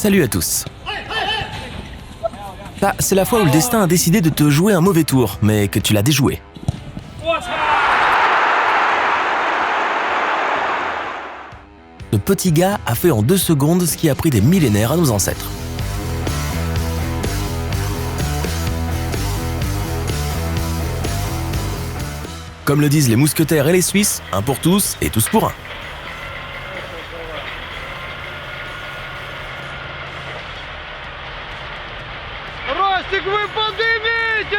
Salut à tous. Ça, c'est la fois où le destin a décidé de te jouer un mauvais tour, mais que tu l'as déjoué. Ce petit gars a fait en 2 secondes ce qui a pris des millénaires à nos ancêtres. Comme le disent les mousquetaires et les Suisses, un pour tous et tous pour un. Ростик, вы поднимите!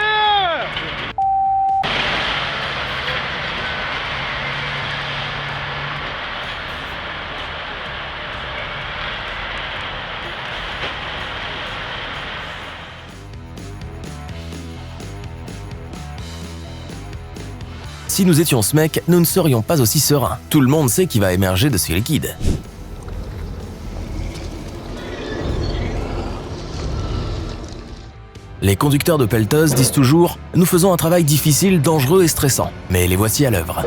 Si nous étions ce mec, nous ne serions pas aussi sereins. Tout le monde sait qu'il va émerger de ce liquide. Les conducteurs de pelleteuse disent toujours « Nous faisons un travail difficile, dangereux et stressant ». Mais les voici à l'œuvre.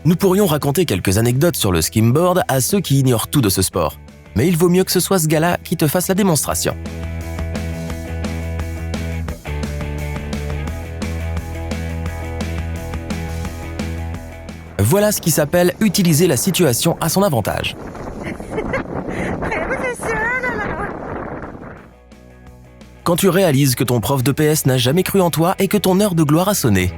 Nous pourrions raconter quelques anecdotes sur le skimboard à ceux qui ignorent tout de ce sport. Mais il vaut mieux que ce soit ce gars-là qui te fasse la démonstration. Voilà ce qui s'appelle utiliser la situation à son avantage. Quand tu réalises que ton prof de PS n'a jamais cru en toi et que ton heure de gloire a sonné.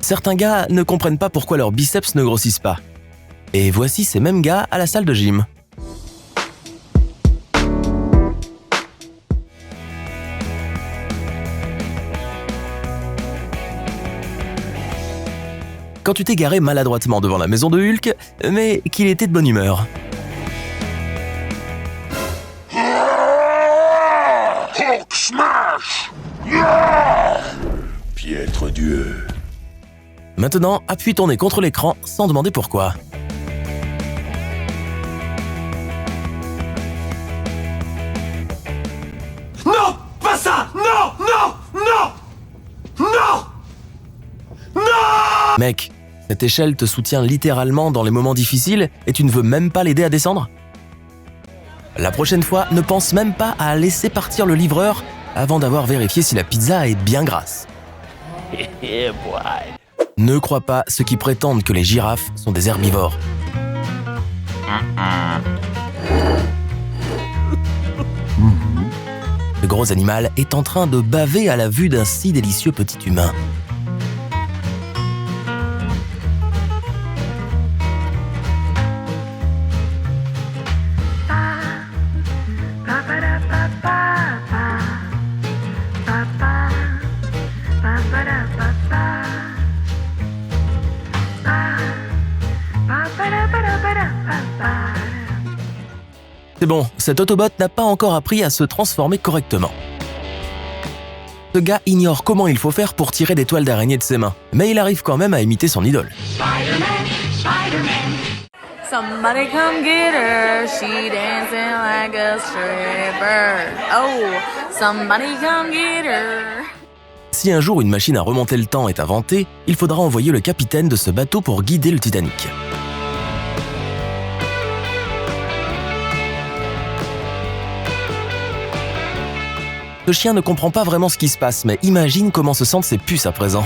Certains gars ne comprennent pas pourquoi leurs biceps ne grossissent pas. Et voici ces mêmes gars à la salle de gym. Quand tu t'es garé maladroitement devant la maison de Hulk, mais qu'il était de bonne humeur. Hulk smash! Yeah! Piètre Dieu. Maintenant, appuie ton nez contre l'écran sans demander pourquoi. Non! Pas ça! Non! Non! Non! Non! Non! Mec, cette échelle te soutient littéralement dans les moments difficiles et tu ne veux même pas l'aider à descendre? La prochaine fois, ne pense même pas à laisser partir le livreur avant d'avoir vérifié si la pizza est bien grasse. Ne crois pas ceux qui prétendent que les girafes sont des herbivores. Le gros animal est en train de baver à la vue d'un si délicieux petit humain. C'est bon, cet Autobot n'a pas encore appris à se transformer correctement. Ce gars ignore comment il faut faire pour tirer des toiles d'araignée de ses mains, mais il arrive quand même à imiter son idole. Spider-Man, Spider-Man. Somebody come get her, she dancing like a stripper. Oh, somebody come get her. Si un jour une machine à remonter le temps est inventée, il faudra envoyer le capitaine de ce bateau pour guider le Titanic. Ce chien ne comprend pas vraiment ce qui se passe, mais imagine comment se sentent ses puces à présent.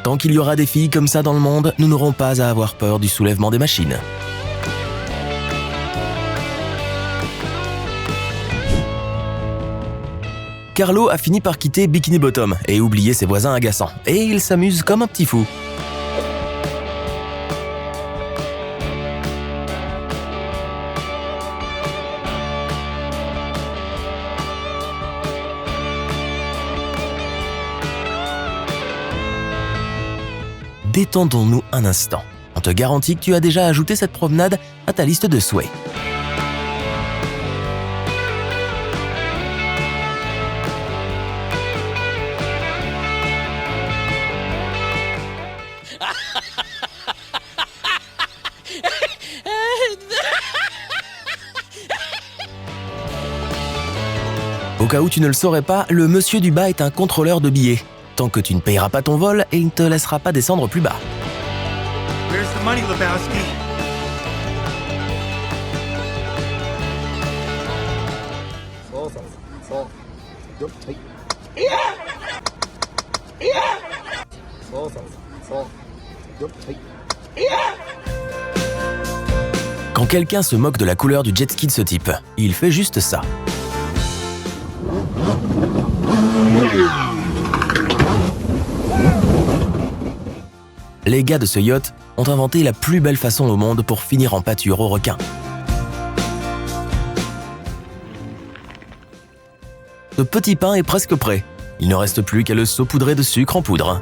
Tant qu'il y aura des filles comme ça dans le monde, nous n'aurons pas à avoir peur du soulèvement des machines. Carlo a fini par quitter Bikini Bottom et oublier ses voisins agaçants, et il s'amuse comme un petit fou. Détendons-nous un instant. On te garantit que tu as déjà ajouté cette promenade à ta liste de souhaits. Au cas où tu ne le saurais pas, le monsieur du bas est un contrôleur de billets. Tant que tu ne payeras pas ton vol, il ne te laissera pas descendre plus bas. Where's the money, Lebowski? Quand quelqu'un se moque de la couleur du jet ski de ce type, il fait juste ça. Les gars de ce yacht ont inventé la plus belle façon au monde pour finir en pâture aux requins. Ce petit pain est presque prêt. Il ne reste plus qu'à le saupoudrer de sucre en poudre.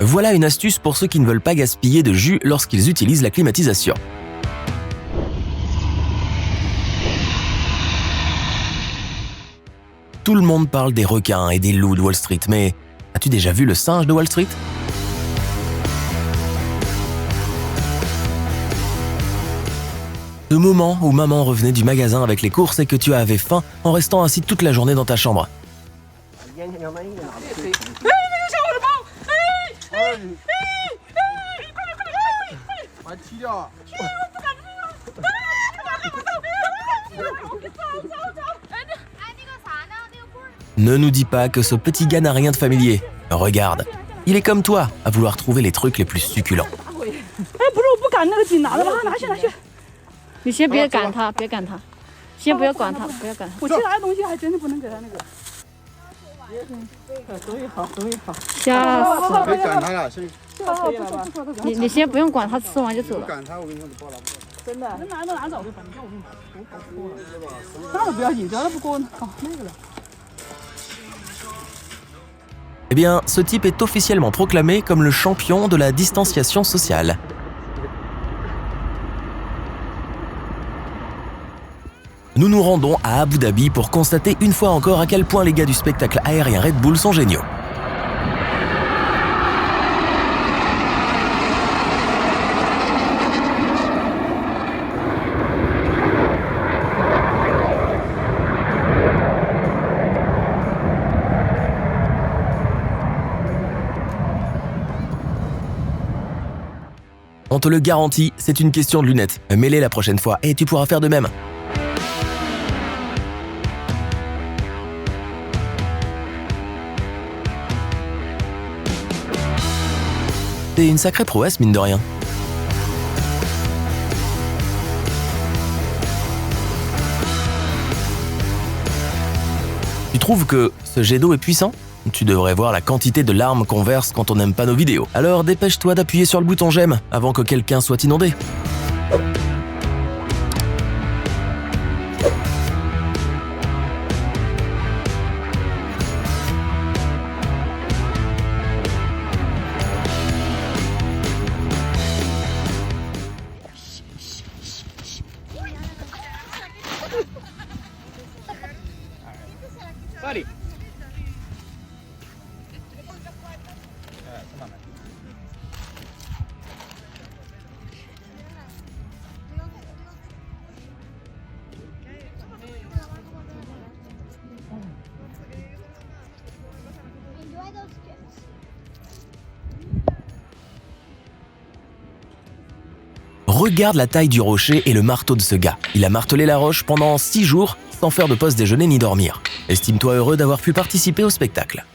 Voilà une astuce pour ceux qui ne veulent pas gaspiller de jus lorsqu'ils utilisent la climatisation. Tout le monde parle des requins et des loups de Wall Street, mais as-tu déjà vu le singe de Wall Street ? Ce moment où maman revenait du magasin avec les courses et que tu avais faim en restant assis toute la journée dans ta chambre. Ne nous dis pas que ce petit gars n'a rien de familier. Regarde, il est comme toi, à vouloir trouver les trucs les plus succulents. 你先别赶他，别赶他，先不要管他，不要赶他。我其他东西还真的不能给他那个。终于好，终于好。吓死了！别赶他了，先你先不用管他，吃完就走了。赶他，我跟你说你不拿。真的，能拿就拿走。那不要紧，只要他不过那个了。 Eh bien, ce type est officiellement proclamé comme le champion de la distanciation sociale. Nous nous rendons à Abu Dhabi pour constater une fois encore à quel point les gars du spectacle aérien Red Bull sont géniaux. On te le garantit, c'est une question de lunettes. Mets-les la prochaine fois et tu pourras faire de même. C'est une sacrée prouesse, mine de rien. Tu trouves que ce jet d'eau est puissant? Tu devrais voir la quantité de larmes qu'on verse quand on n'aime pas nos vidéos. Alors dépêche-toi d'appuyer sur le bouton j'aime avant que quelqu'un soit inondé. Regarde la taille du rocher et le marteau de ce gars. Il a martelé la roche pendant 6 jours sans faire de pause déjeuner ni dormir. Estime-toi heureux d'avoir pu participer au spectacle.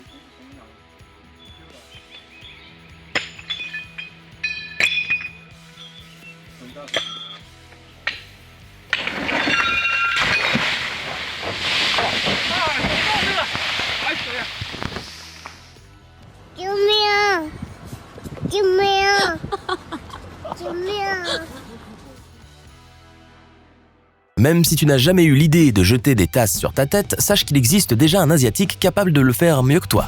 Même si tu n'as jamais eu l'idée de jeter des tasses sur ta tête, sache qu'il existe déjà un Asiatique capable de le faire mieux que toi.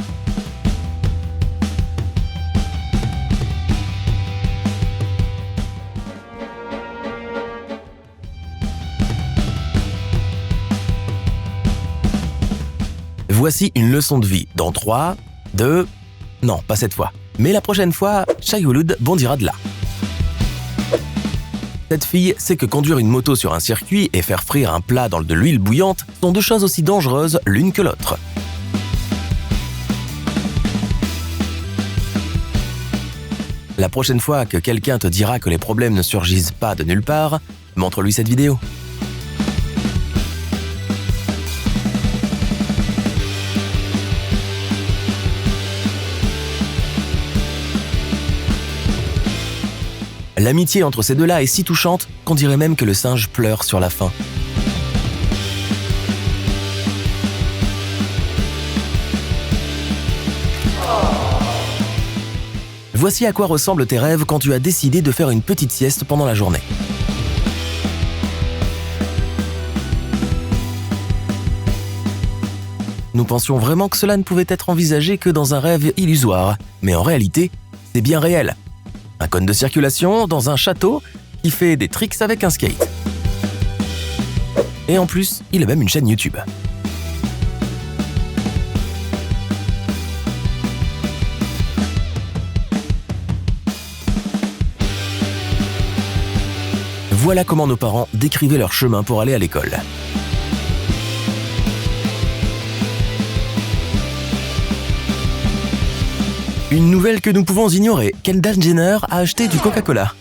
Voici une leçon de vie dans 3, 2... Non, pas cette fois. Mais la prochaine fois, Shayulud bondira de là. Cette fille sait que conduire une moto sur un circuit et faire frire un plat dans de l'huile bouillante sont deux choses aussi dangereuses l'une que l'autre. La prochaine fois que quelqu'un te dira que les problèmes ne surgissent pas de nulle part, montre-lui cette vidéo. L'amitié entre ces deux-là est si touchante qu'on dirait même que le singe pleure sur la fin. Voici à quoi ressemblent tes rêves quand tu as décidé de faire une petite sieste pendant la journée. Nous pensions vraiment que cela ne pouvait être envisagé que dans un rêve illusoire, mais en réalité, c'est bien réel. Un cône de circulation dans un château qui fait des tricks avec un skate. Et en plus, il a même une chaîne YouTube. Voilà comment nos parents décrivaient leur chemin pour aller à l'école. Une nouvelle que nous pouvons ignorer, Kendall Jenner a acheté du Coca-Cola.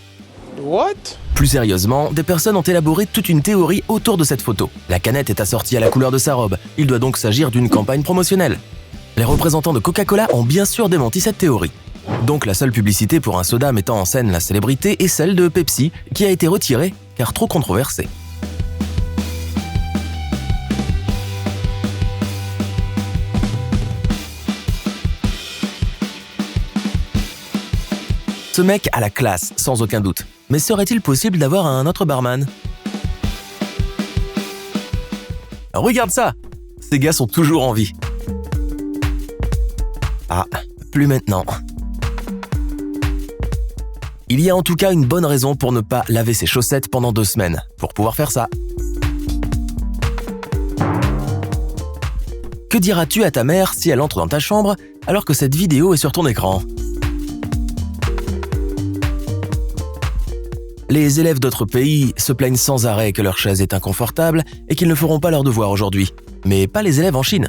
What? Plus sérieusement, des personnes ont élaboré toute une théorie autour de cette photo. La canette est assortie à la couleur de sa robe, il doit donc s'agir d'une campagne promotionnelle. Les représentants de Coca-Cola ont bien sûr démenti cette théorie. Donc la seule publicité pour un soda mettant en scène la célébrité est celle de Pepsi, qui a été retirée car trop controversée. Ce mec a la classe, sans aucun doute. Mais serait-il possible d'avoir un autre barman? Regarde ça! Ces gars sont toujours en vie. Ah, plus maintenant. Il y a en tout cas une bonne raison pour ne pas laver ses chaussettes pendant 2 semaines, pour pouvoir faire ça. Que diras-tu à ta mère si elle entre dans ta chambre alors que cette vidéo est sur ton écran? Les élèves d'autres pays se plaignent sans arrêt que leur chaise est inconfortable et qu'ils ne feront pas leurs devoirs aujourd'hui. Mais pas les élèves en Chine.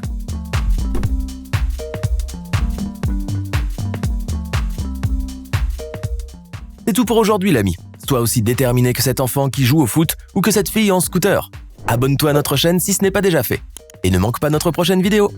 C'est tout pour aujourd'hui, l'ami. Sois aussi déterminé que cet enfant qui joue au foot ou que cette fille en scooter. Abonne-toi à notre chaîne si ce n'est pas déjà fait. Et ne manque pas notre prochaine vidéo.